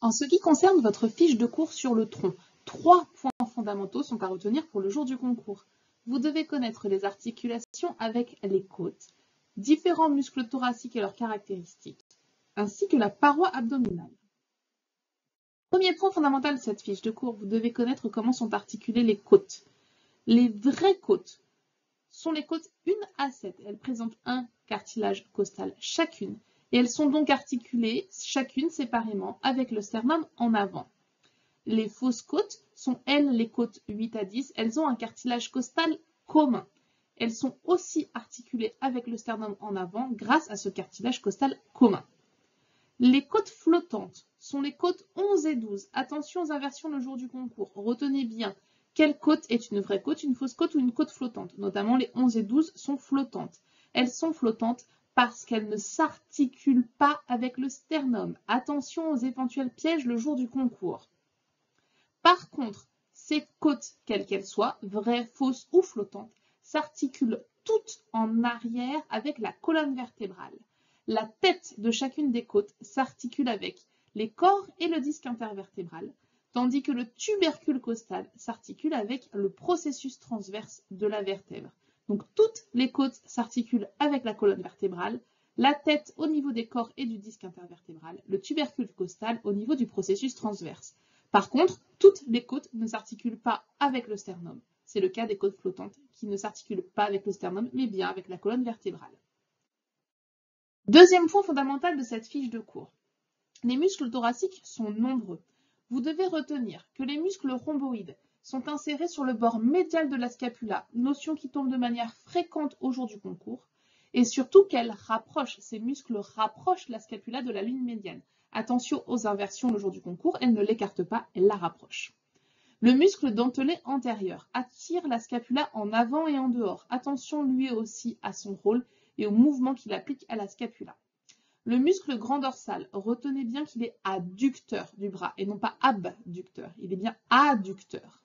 En ce qui concerne votre fiche de cours sur le tronc, 3 points fondamentaux sont à retenir pour le jour du concours. Vous devez connaître les articulations avec les côtes, différents muscles thoraciques et leurs caractéristiques, ainsi que la paroi abdominale. Premier point fondamental de cette fiche de cours, vous devez connaître comment sont articulées les côtes. Les vraies côtes sont les côtes 1 à 7. Elles présentent un cartilage costal chacune et elles sont donc articulées chacune séparément avec le sternum en avant. Les fausses côtes sont, elles, les côtes 8 à 10. Elles ont un cartilage costal commun. Elles sont aussi articulées avec le sternum en avant grâce à ce cartilage costal commun. Les côtes flottantes sont les côtes 11 et 12. Attention aux inversions le jour du concours. Retenez bien quelle côte est une vraie côte, une fausse côte ou une côte flottante. Notamment les 11 et 12 sont flottantes. Elles sont flottantes parce qu'elles ne s'articulent pas avec le sternum. Attention aux éventuels pièges le jour du concours. Par contre, ces côtes, quelles qu'elles soient, vraies, fausses ou flottantes, s'articulent toutes en arrière avec la colonne vertébrale. La tête de chacune des côtes s'articule avec les corps et le disque intervertébral, tandis que le tubercule costal s'articule avec le processus transverse de la vertèbre. Donc toutes les côtes s'articulent avec la colonne vertébrale, la tête au niveau des corps et du disque intervertébral, le tubercule costal au niveau du processus transverse. Par contre, toutes les côtes ne s'articulent pas avec le sternum. C'est le cas des côtes flottantes qui ne s'articulent pas avec le sternum, mais bien avec la colonne vertébrale. Deuxième point fondamental de cette fiche de cours. Les muscles thoraciques sont nombreux. Vous devez retenir que les muscles rhomboïdes sont insérés sur le bord médial de la scapula, notion qui tombe de manière fréquente au jour du concours, et surtout ces muscles rapprochent la scapula de la ligne médiane. Attention aux inversions le jour du concours, elles ne l'écartent pas, elles la rapprochent. Le muscle dentelé antérieur attire la scapula en avant et en dehors. Attention lui aussi à son rôle et au mouvement qu'il applique à la scapula. Le muscle grand dorsal, retenez bien qu'il est adducteur du bras et non pas abducteur, il est bien adducteur.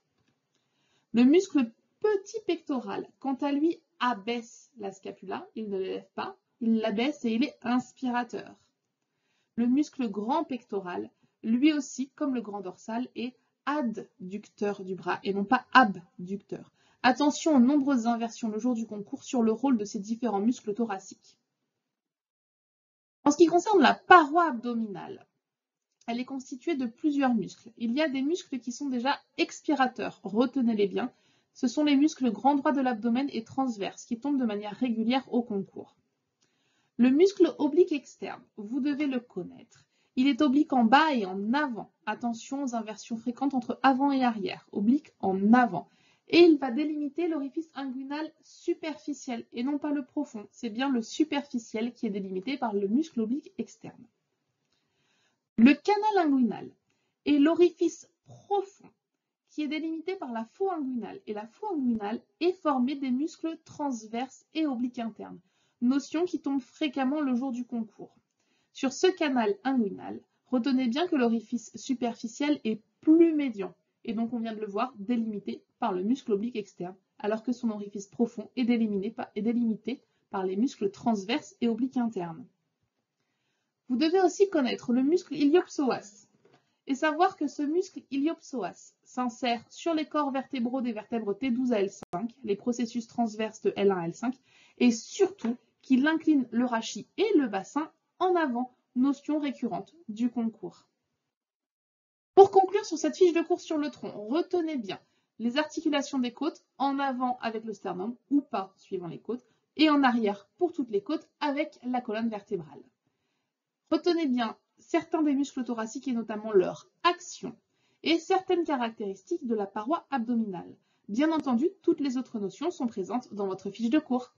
Le muscle petit pectoral, quant à lui, abaisse la scapula, il ne l'élève pas, il l'abaisse et il est inspirateur. Le muscle grand pectoral, lui aussi, comme le grand dorsal, est adducteur du bras et non pas abducteur. Attention aux nombreuses inversions le jour du concours sur le rôle de ces différents muscles thoraciques. En ce qui concerne la paroi abdominale, elle est constituée de plusieurs muscles. Il y a des muscles qui sont déjà expirateurs, retenez-les bien. Ce sont les muscles grand droit de l'abdomen et transverse qui tombent de manière régulière au concours. Le muscle oblique externe, vous devez le connaître. Il est oblique en bas et en avant. Attention aux inversions fréquentes entre avant et arrière. Oblique en avant. Et il va délimiter l'orifice inguinal superficiel et non pas le profond. C'est bien le superficiel qui est délimité par le muscle oblique externe. Le canal inguinal est l'orifice profond qui est délimité par la fosse inguinale. Et la fosse inguinale est formée des muscles transverses et obliques internes. Notion qui tombe fréquemment le jour du concours. Sur ce canal inguinal, retenez bien que l'orifice superficiel est plus médian, et donc on vient de le voir délimité par le muscle oblique externe, alors que son orifice profond est délimité par les muscles transverses et obliques internes. Vous devez aussi connaître le muscle iliopsoas, et savoir que ce muscle iliopsoas s'insère sur les corps vertébraux des vertèbres T12 à L5, les processus transverses de L1 à L5, et surtout qu'il incline le rachis et le bassin en avant, notion récurrente du concours. Pour conclure sur cette fiche de cours sur le tronc, retenez bien les articulations des côtes en avant avec le sternum ou pas suivant les côtes et en arrière pour toutes les côtes avec la colonne vertébrale. Retenez bien certains des muscles thoraciques et notamment leur action et certaines caractéristiques de la paroi abdominale. Bien entendu, toutes les autres notions sont présentes dans votre fiche de cours.